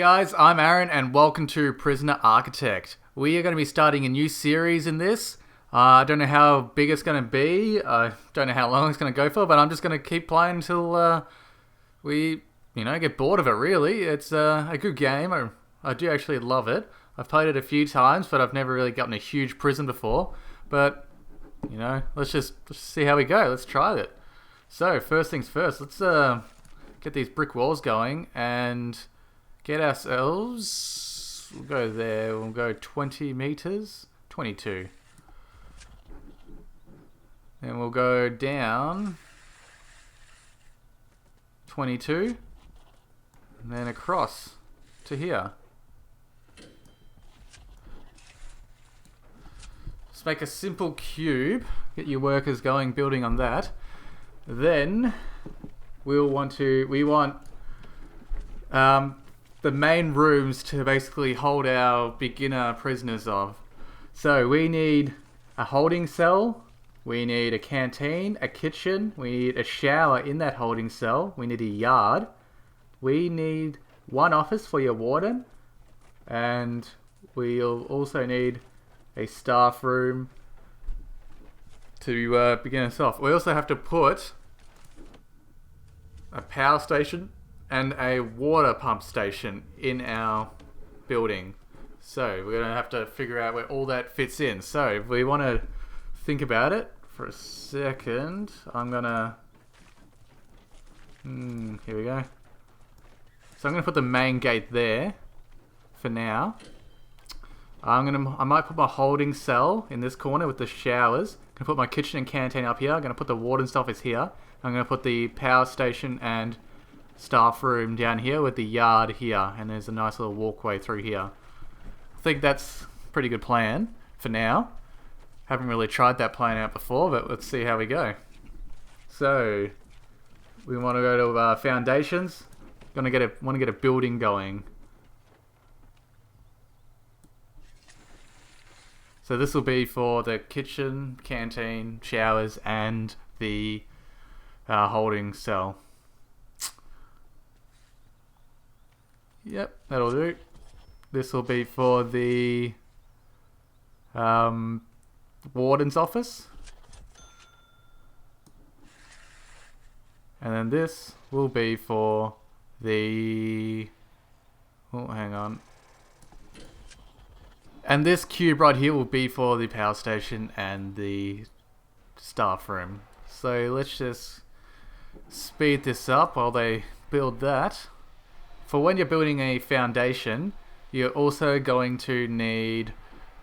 guys, I'm Aaron and welcome to Prisoner Architect. We are going to be starting a new series in this. I don't know how big it's going to be. I don't know how long it's going to go for, but I'm just going to keep playing until we, get bored of it, really. It's a good game. I do actually love it. I've played it a few times, but I've never really gotten a huge prison before. But, let's just see how we go. Let's try it. So, first things first, let's get these brick walls going and get ourselves, we'll go there, we'll go 20 meters, 22. Then we'll go down 22 and then across to here. Just make a simple cube, get your workers going, building on that. Then we want the main rooms to basically hold our beginner prisoners of. So we need a holding cell, we need a canteen, a kitchen, we need a shower in that holding cell, we need a yard, we need one office for your warden, and we'll also need a staff room to begin us off. We also have to put a power station and a water pump station in our building. So we're going to have to figure out where all that fits in. So if we want to think about it for a second, I'm going to... here we go. So I'm going to put the main gate there for now. I might put my holding cell in this corner with the showers. I'm going to put my kitchen and canteen up here. I'm going to put the warden's office here. I'm going to put the power station and staff room down here with the yard here, and there's a nice little walkway through here. I think that's a pretty good plan for now. Haven't really tried that plan out before, but let's see how we go. So we want to go to foundations. Want to get a building going. So this will be for the kitchen, canteen, showers, and the holding cell. Yep, that'll do. This will be for the warden's office. And then this will be for the... Oh, hang on. And this cube right here will be for the power station and the staff room. So let's just speed this up while they build that. For when you're building a foundation, you're also going to need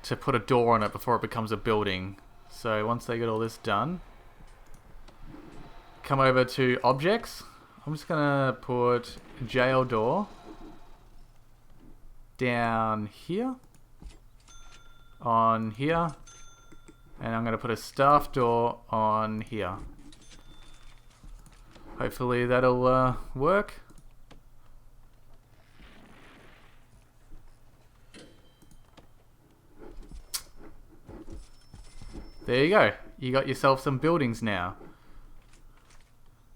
to put a door on it before it becomes a building. So once they get all this done, come over to objects. I'm just gonna put a jail door down here, on here, and I'm gonna put a staff door on here. Hopefully that'll work. There you go. You got yourself some buildings now.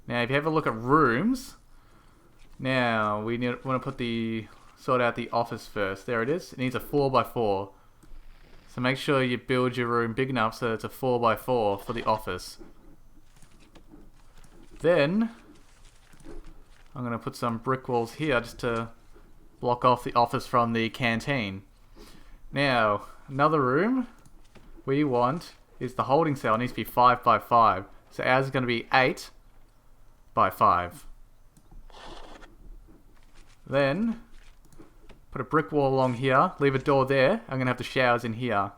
Now, if you have a look at rooms, now we want to sort out the office first. There it is. It needs a 4x4. So make sure you build your room big enough so it's a 4x4 for the office. Then I'm going to put some brick walls here just to block off the office from the canteen. Now, another room we want is the holding cell. It needs to be 5x5. So ours is going to be 8x5. Then put a brick wall along here. Leave a door there. I'm going to have the showers in here.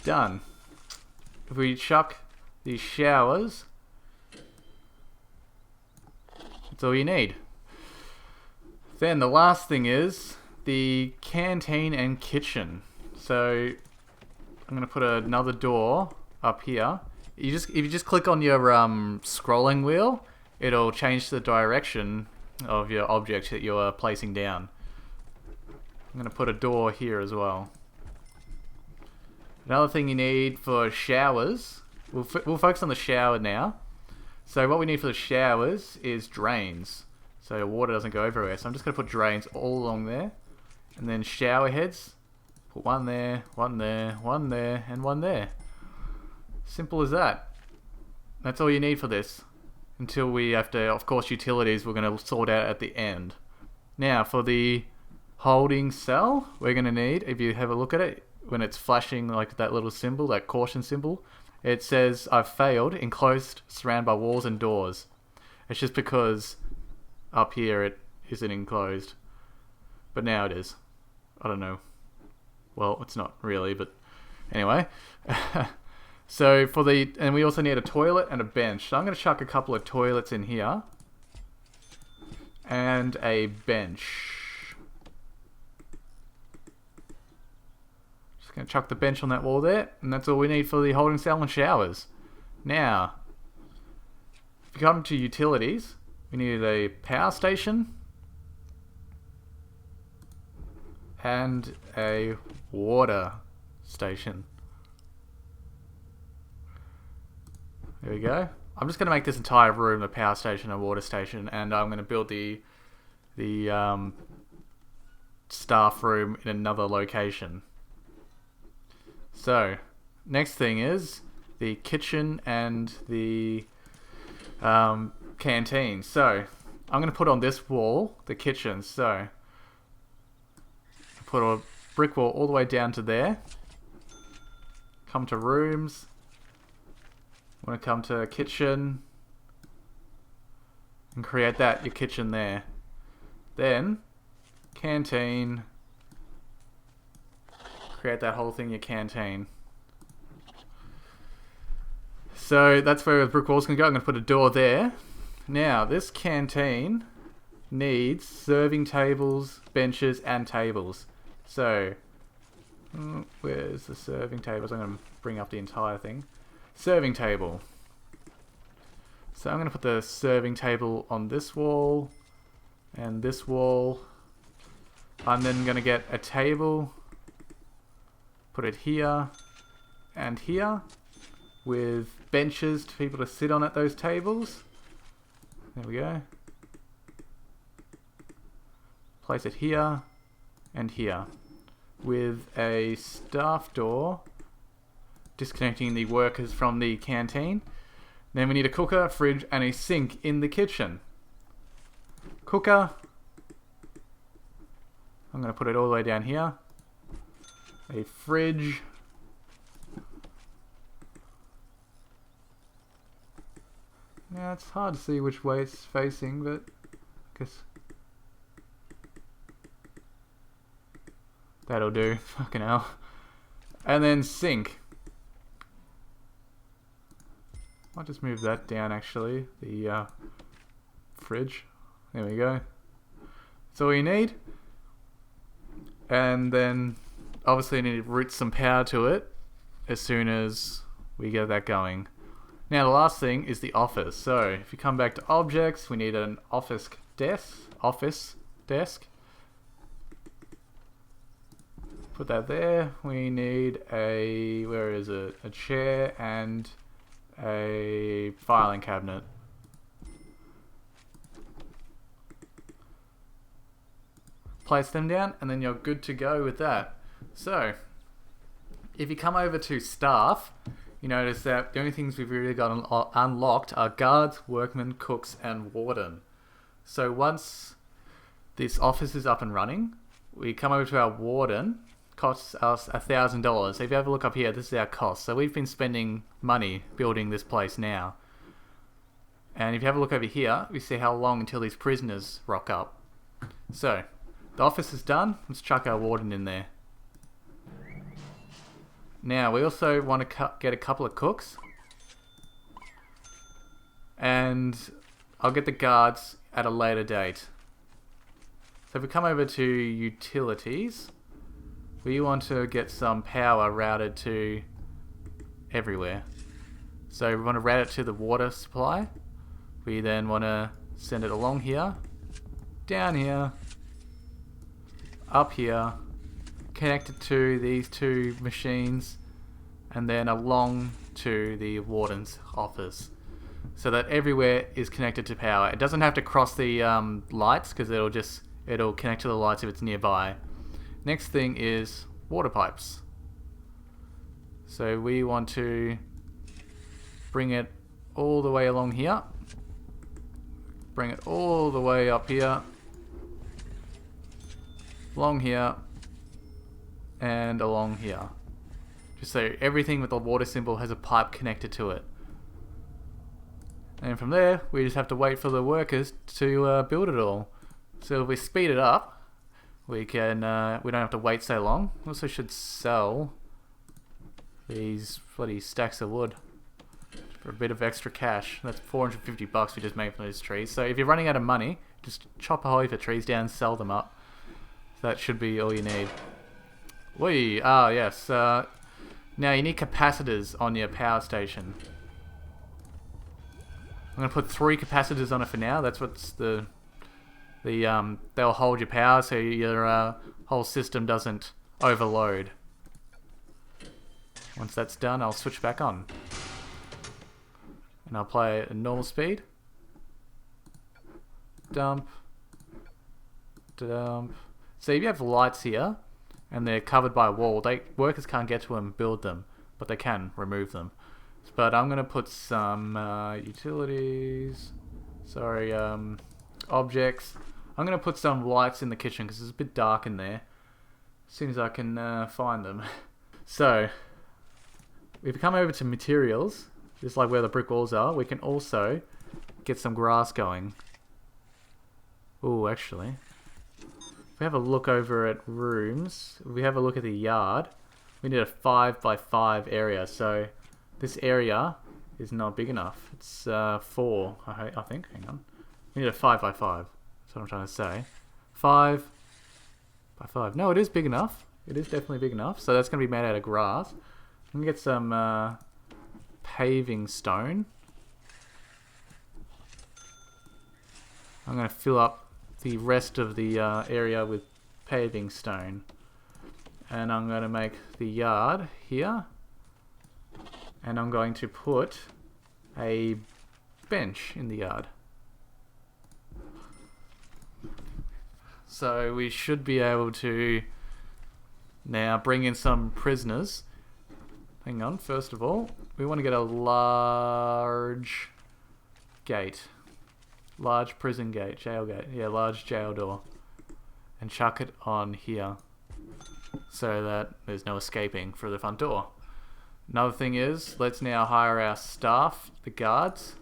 Done. If we chuck these showers, that's all you need. Then the last thing is the canteen and kitchen. So I'm going to put another door up here. If you just click on your scrolling wheel, it'll change the direction of your object that you're placing down. I'm going to put a door here as well. Another thing you need for showers, we'll focus on the shower now. So what we need for the showers is drains. so water doesn't go everywhere. So I'm just going to put drains all along there. And then shower heads. Put one there, one there, one there, and one there. Simple as that. That's all you need for this. Until we have to, of course, utilities we're going to sort out at the end. Now, for the holding cell, we're going to need, if you have a look at it, when it's flashing like that little symbol, that caution symbol, it says, I've failed, enclosed, surrounded by walls and doors. It's just because up here it isn't enclosed. But now it is. I don't know. Well, it's not really, but anyway. So for the, and we also need a toilet and a bench. So I'm going to chuck a couple of toilets in here. And a bench. Going to chuck the bench on that wall there, and that's all we need for the holding cell and showers. Now, if you come to utilities, we need a power station and a water station. There we go. I'm just going to make this entire room a power station and water station, and I'm going to build the staff room in another location. So, next thing is the kitchen and the canteen. So, I'm going to put on this wall the kitchen. So, put a brick wall all the way down to there. Come to rooms. Want to come to kitchen. And create that, your kitchen there. Then, canteen. Create that whole thing your canteen. So that's where the brick wall's going to go. I'm going to put a door there. Now, this canteen needs serving tables, benches, and tables. So, where's the serving tables? I'm going to bring up the entire thing. Serving table. So I'm going to put the serving table on this wall and this wall. I'm then going to get a table. Put it here and here with benches for people to sit on at those tables. There we go. Place it here and here with a staff door disconnecting the workers from the canteen. Then we need a cooker, fridge, and a sink in the kitchen. Cooker. I'm going to put it all the way down here. A fridge. Now it's hard to see which way it's facing, but I guess that'll do. Fucking hell. And then sink. I'll just move that down actually. The fridge. There we go. That's all you need. And then obviously need to route some power to it as soon as we get that going. Now the last thing is the office. So if you come back to objects, we need an office desk. Put that there. We need a, where is it? A chair and a filing cabinet. Place them down and then you're good to go with that. So, if you come over to staff, you notice that the only things we've really got unlocked are guards, workmen, cooks, and warden. So once this office is up and running, we come over to our warden. Costs us $1,000. So if you have a look up here, this is our cost. So we've been spending money building this place now. And if you have a look over here, we see how long until these prisoners rock up. So, the office is done. Let's chuck our warden in there. Now, we also want to get a couple of cooks. And I'll get the guards at a later date. So if we come over to utilities, we want to get some power routed to everywhere. So we want to route it to the water supply. We then want to send it along here, down here, up here, connect it to these two machines, and then along to the warden's office. so that everywhere is connected to power. It doesn't have to cross the lights because it'll connect to the lights if it's nearby. Next thing is water pipes. So we want to bring it all the way along here. Bring it all the way up here. Along here. And along here. Just so everything with the water symbol has a pipe connected to it. And from there, we just have to wait for the workers to build it all. So if we speed it up, we don't have to wait so long. Also should sell these bloody stacks of wood for a bit of extra cash. That's 450 bucks we just made from those trees. So if you're running out of money, just chop a whole heap of trees down, sell them up. That should be all you need. Yes. Now you need capacitors on your power station. I'm gonna put 3 capacitors on it for now. That's what's they'll hold your power so your whole system doesn't overload. Once that's done, I'll switch back on. And I'll play at normal speed. Dump. Dump. So if you have lights here, and they're covered by a wall, workers can't get to them and build them, but they can remove them. But I'm going to put some utilities, objects. I'm going to put some lights in the kitchen because it's a bit dark in there. As soon as I can find them. So, if we come over to materials, just like where the brick walls are, we can also get some grass going. Ooh, actually. If we have a look over at rooms, if we have a look at the yard, we need a 5x5 area. So this area is not big enough. It's 4, I think. Hang on. We need a 5x5. That's what I'm trying to say. 5x5. No, it is big enough. It is definitely big enough. So that's going to be made out of grass. I'm going to get some paving stone. I'm going to fill up the rest of the area with paving stone, and I'm going to make the yard here, and I'm going to put a bench in the yard. So we should be able to now bring in some prisoners. Hang on, first of all, we want to get a large gate. Large prison gate, jail gate. Yeah, large jail door. And chuck it on here so that there's no escaping through the front door. Another thing is, let's now hire our staff, the guards.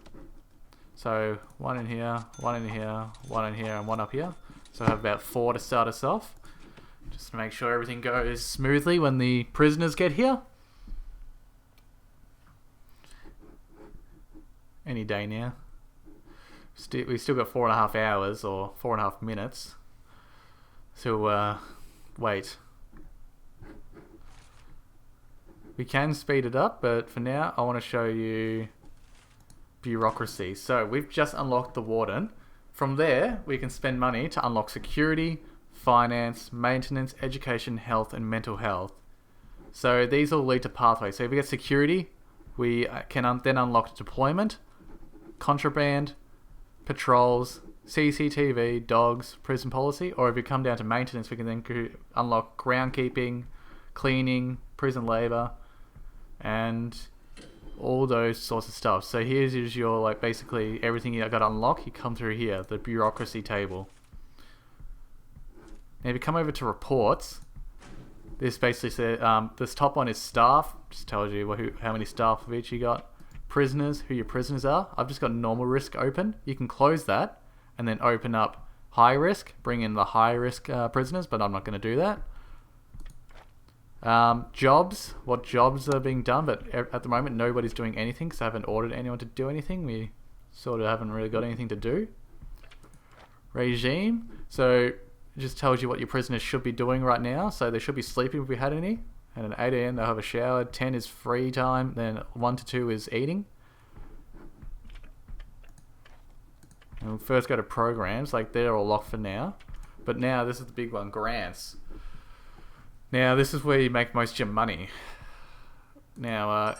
So, 1 in here, 1 in here, 1 in here, and 1 up here. So I have about 4 to start us off. Just to make sure everything goes smoothly when the prisoners get here. Any day now. We've still got 4.5 hours or 4.5 minutes to wait. We can speed it up, but for now I want to show you bureaucracy. So we've just unlocked the warden. From there we can spend money to unlock security, finance, maintenance, education, health, and mental health. So these all lead to pathways. So if we get security, we can then unlock deployment, contraband, patrols, CCTV, dogs, prison policy, or if you come down to maintenance, we can then unlock groundkeeping, cleaning, prison labour, and all those sorts of stuff. So here's your basically everything you got to unlock. You come through here, the bureaucracy table. Now if you come over to reports, this basically says this top one is staff. Just tells you how many staff of each you got. Prisoners, who your prisoners are. I've just got normal risk open. You can close that and then open up high risk, bring in the high risk prisoners, but I'm not going to do that. Jobs, what jobs are being done, but at the moment nobody's doing anything because I haven't ordered anyone to do anything. We sort of haven't really got anything to do. Regime, so it just tells you what your prisoners should be doing right now. So they should be sleeping if we had any. And at 8 AM they'll have a shower. 10 is free time. Then 1 to 2 is eating. And we'll first go to programs. They're all locked for now. But now this is the big one, grants. Now this is where you make most of your money. Now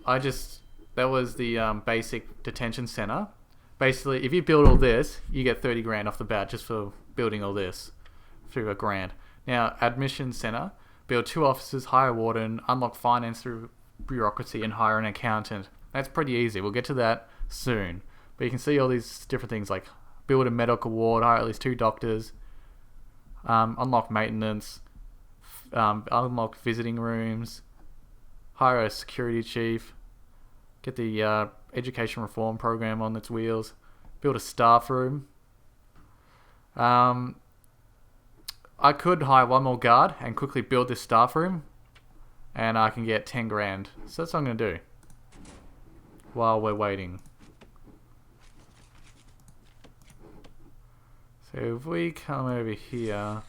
I just that was the basic detention center. Basically, if you build all this, you get 30 grand off the bat just for building all this through a grant. Now, admission center, build 2 offices, hire a warden, unlock finance through bureaucracy, and hire an accountant. That's pretty easy. We'll get to that soon. But you can see all these different things like build a medical ward, hire at least 2 doctors, unlock maintenance, unlock visiting rooms, hire a security chief, get the education reform program on its wheels, build a staff room. I could hire 1 more guard and quickly build this staff room, and I can get 10 grand. So that's what I'm going to do while we're waiting. So if we come over here,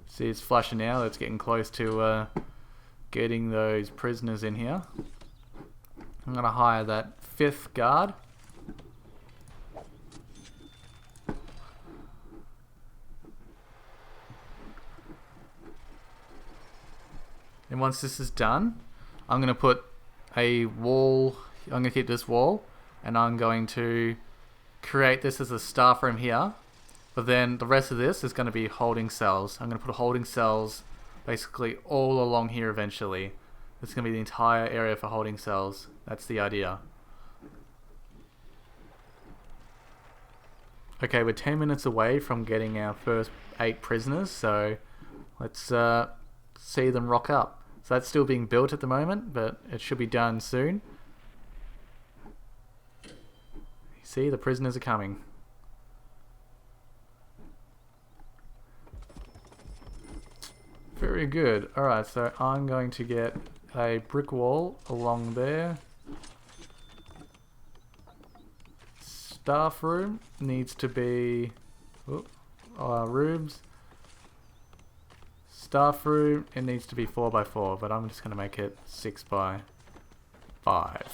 see it's flashing now. It's getting close to getting those prisoners in here. I'm going to hire that 5th guard. And once this is done, I'm going to put a wall. I'm going to keep this wall, and I'm going to create this as a staff room here. But then the rest of this is going to be holding cells. I'm going to put holding cells basically all along here eventually. This is going to be the entire area for holding cells. That's the idea. Okay, we're 10 minutes away from getting our first 8 prisoners, so let's see them rock up. So that's still being built at the moment, but it should be done soon. See, the prisoners are coming. Very good. Alright, so I'm going to get a brick wall along there. Staff room needs to be rooms. Staff room, it needs to be 4x4, but I'm just going to make it 6x5. But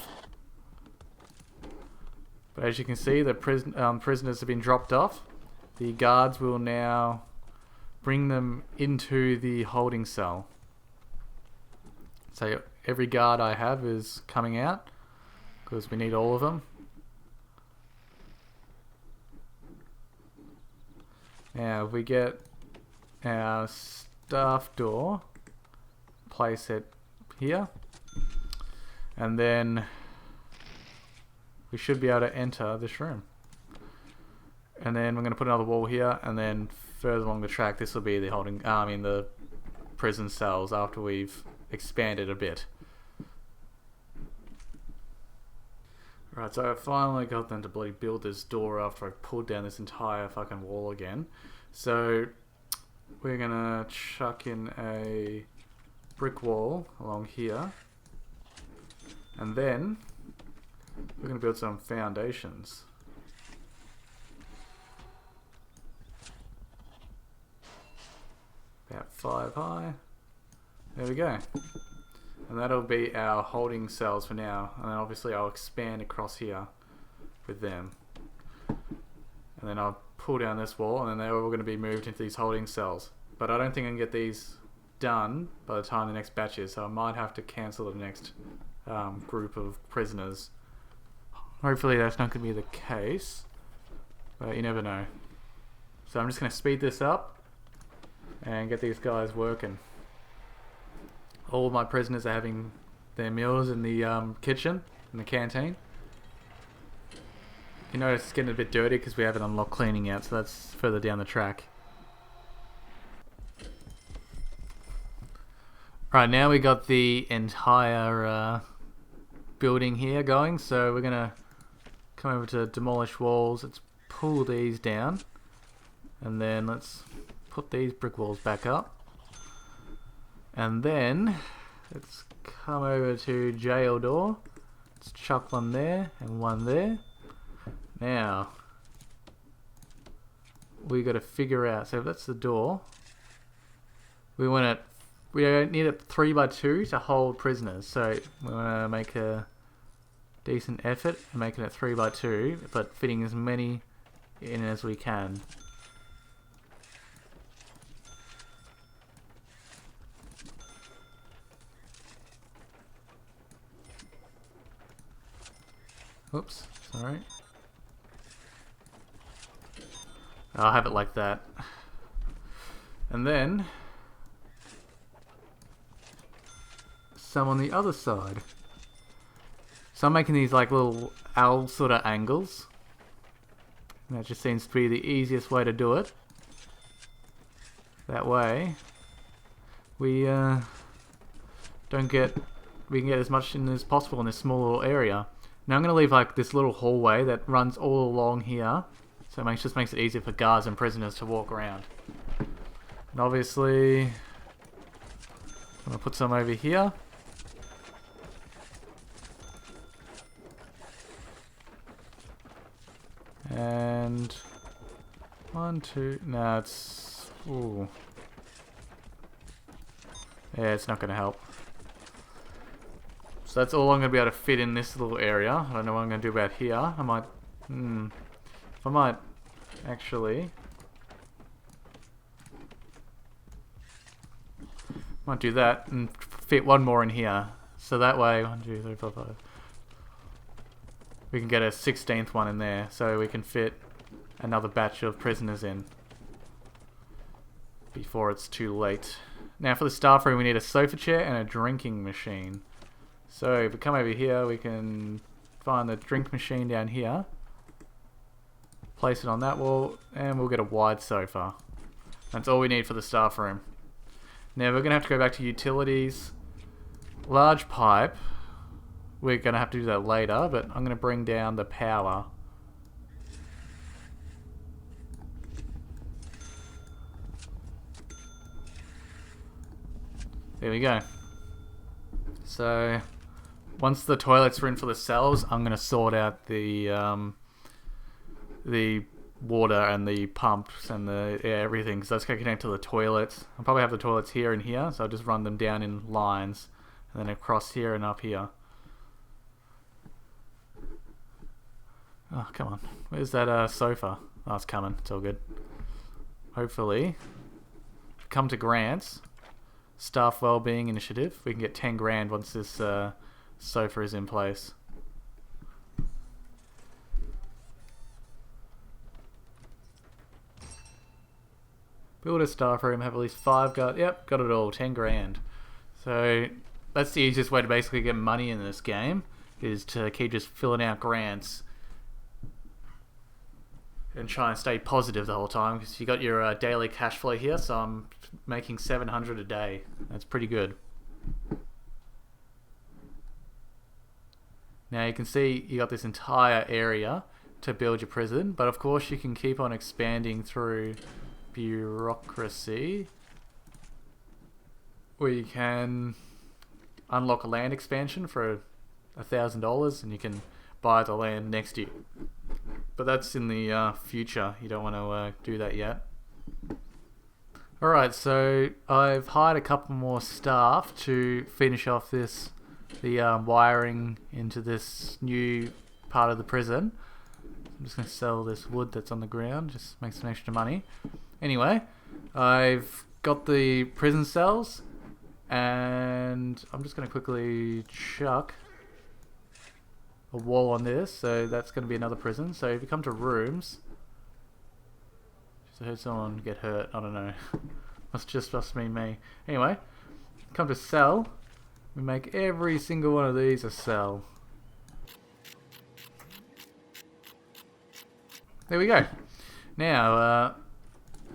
as you can see, the prisoners have been dropped off. The guards will now bring them into the holding cell. So every guard I have is coming out, because we need all of them. Now if we get our staff door, place it here, and then we should be able to enter this room. And then we're going to put another wall here, and then further along the track this will be the holding, the prison cells after we've expanded a bit. Right, so I finally got them to bloody build this door after I pulled down this entire fucking wall again. So we're gonna chuck in a brick wall along here, and then we're gonna build some foundations. About 5 high. There we go. And that'll be our holding cells for now. And then obviously I'll expand across here with them. And then I'll pull down this wall, and then they're all going to be moved into these holding cells. But I don't think I can get these done by the time the next batch is, so I might have to cancel the next group of prisoners. Hopefully that's not going to be the case, but you never know. So I'm just going to speed this up and get these guys working. All of my prisoners are having their meals in the kitchen, in the canteen. You notice it's getting a bit dirty because we haven't unlocked cleaning yet, so that's further down the track. Right, now we got the entire building here going, so we're gonna come over to demolish walls. Let's pull these down, and then let's put these brick walls back up. And then let's come over to jail door. Let's chuck one there and one there. Now we got to figure out. So if that's the door, we want it. We need a 3x2 to hold prisoners. So we want to make a decent effort and making it 3x2, but fitting as many in as we can. Oops, sorry. I'll have it like that. And then some on the other side. So I'm making these like little L sort of angles. And that just seems to be the easiest way to do it. That way we we can get as much in as possible in this small little area. Now I'm going to leave like this little hallway that runs all along here. So it just makes it easier for guards and prisoners to walk around. And obviously, I'm going to put some over here. And 1, 2, no, it's, ooh. Yeah, it's not going to help. So that's all I'm going to be able to fit in this little area. I don't know what I'm going to do about here. I might, I might actually, might do that and fit one more in here. So that way, 1, 2, 3, 4, 5. We can get a 16th one in there, so we can fit another batch of prisoners in before it's too late. Now for the staff room, we need a sofa chair and a drinking machine. So if we come over here, we can find the drink machine down here, place it on that wall, and we'll get a wide sofa. That's all we need for the staff room. Now we're going to have to go back to utilities. Large pipe. We're going to have to do that later, but I'm going to bring down the power. There we go. So once the toilets are in for the cells, I'm going to sort out the water and the pumps and the everything, because that's going to connect to the toilets. I'll probably have the toilets here and here, so I'll just run them down in lines, and then across here and up here. Oh, come on. Where's that sofa? Oh, it's coming. It's all good. Hopefully, come to grants. Staff Wellbeing Initiative. We can get 10 grand once this sofa is in place. Build a staff room, have at least 5 guards. Yep, got it all. 10 grand. So that's the easiest way to basically get money in this game, is to keep just filling out grants and try and stay positive the whole time, because you got your daily cash flow here. So I'm making 700 a day. That's pretty good. Now you can see you got this entire area to build your prison, but of course you can keep on expanding through bureaucracy, where you can unlock a land expansion for $1,000 and you can buy the land next to you. But that's in the future. You don't want to do that yet. Alright, so I've hired a couple more staff to finish off the wiring into this new part of the prison. I'm just going to sell this wood that's on the ground, just make some extra money. Anyway, I've got the prison cells, and I'm just going to quickly chuck a wall on this, so that's going to be another prison. So if you come to rooms, just heard someone get hurt, I don't know. That's just me. Anyway, come to cell, we make every single one of these a cell. There we go. Now,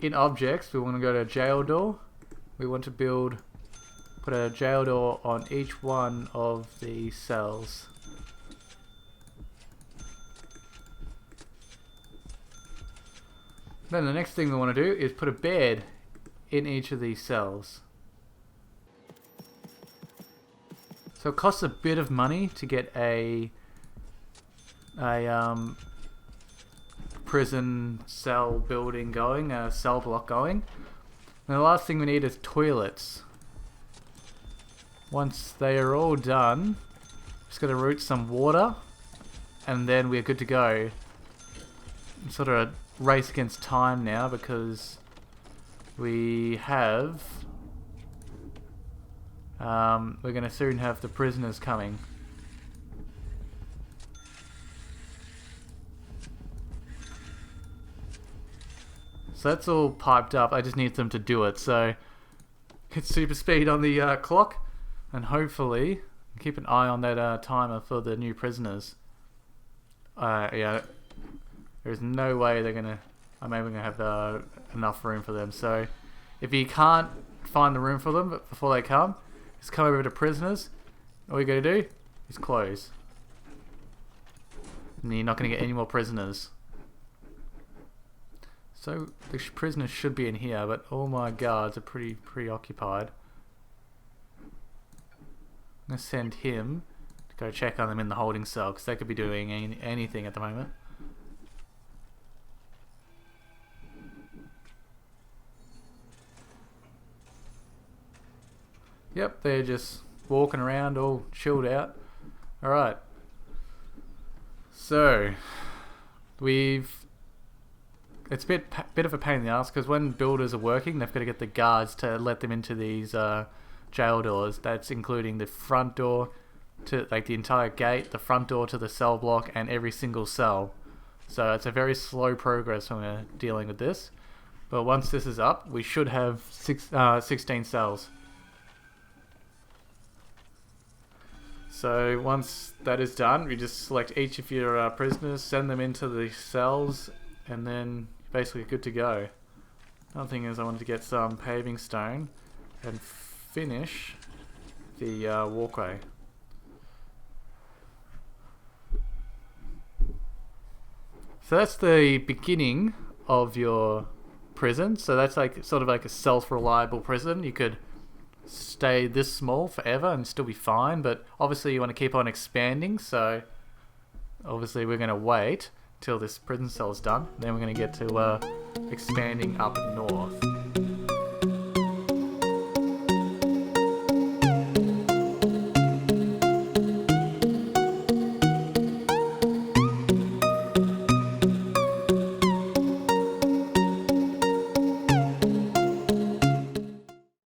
in objects, we want to go to jail door. We want to put a jail door on each one of the cells. Then the next thing we want to do is put a bed in each of these cells. So it costs a bit of money to get a prison cell building going, a cell block going. And the last thing we need is toilets. Once they are all done, just going to route some water, and then we're good to go. Sort of race against time now, because we have we're going to soon have the prisoners coming. So that's all piped up. I just need them to do it. So hit super speed on the clock, and hopefully keep an eye on that timer for the new prisoners. Yeah, there's no way I'm able to have enough room for them. So if you can't find the room for them before they come, just come over to prisoners. All you gotta do is close. And you're not gonna get any more prisoners. So the prisoners should be in here, but all my guards are pretty preoccupied. I'm gonna send him to go check on them in the holding cell, because they could be doing anything at the moment. Yep, they're just walking around all chilled out. Alright. So, it's a bit of a pain in the ass, because when builders are working, they've got to get the guards to let them into these jail doors. That's including the front door to like the entire gate, the front door to the cell block, and every single cell. So it's a very slow progress when we're dealing with this. But once this is up, we should have 16 cells. So once that is done, we just select each of your prisoners, send them into the cells, and then basically good to go. Another thing is I wanted to get some paving stone and finish the walkway. So that's the beginning of your prison. So that's like sort of like a self-reliable prison. You could stay this small forever and still be fine, but obviously you want to keep on expanding, so obviously we're going to wait till this prison cell is done, then we're going to get to expanding up north.